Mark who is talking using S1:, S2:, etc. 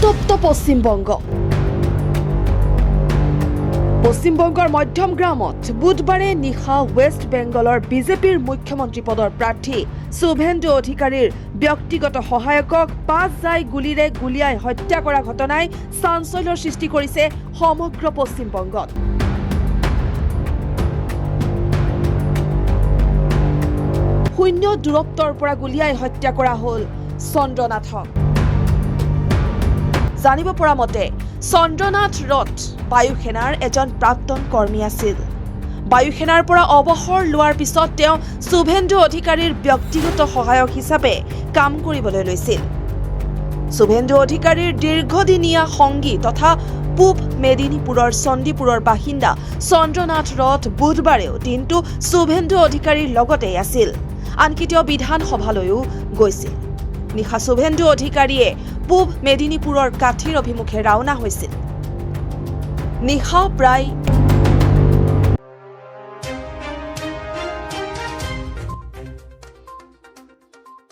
S1: উত্তপ্ত পশ্চিমবঙ্গ। পশ্চিমবঙ্গৰ মধ্যম গ্ৰামত বুধবাৰে নিশা ৱেষ্ট বেংগলৰ বিজেপিৰ মুখ্যমন্ত্ৰী পদৰ প্ৰাৰ্থী শুভেন্দু অধিকাৰীৰ ব্যক্তিগত সহায়কক 5 জাই গুলীৰে গুলিয়াই হত্যা কৰা ঘটনাই চাঞ্চল্যৰ সৃষ্টি কৰিছে সমগ্ৰ পশ্চিমবংগত। শূন্য দূৰত্বৰ পৰা গুলিয়াই হত্যা কৰা হ'ল চন্দ্ৰনাথক। জানিব পৰা মতে চন্দ্ৰনাথ ৰথ বায়ুসেনাৰ এজন প্ৰাক্তন কৰ্মী আছিল। বায়ুসেনাৰ পৰা অৱসৰ লোৱাৰ পিছত তেওঁ শুভেন্দু অধিকাৰীৰ ব্যক্তিগত সহায়ক হিচাপে কাম কৰিবলৈ লৈছিল। শুভেন্দু অধিকাৰীৰ দীৰ্ঘদিনীয়া সংগী তথা পূব মেদিনীপুৰৰ চণ্ডীপুৰৰ বাসিন্দা চন্দ্ৰনাথ ৰথ বুধবাৰেও দিনটো শুভেন্দু অধিকাৰীৰ লগতেই আছিল। আনকি তেওঁ বিধানসভালৈও গৈছিল। নিশা শুভেন্দু অধিকাৰীয়ে পূব মেদিনীপুৰৰ কাঠিৰ অভিমুখে ৰাওনা হৈছিল। নিশা প্ৰায়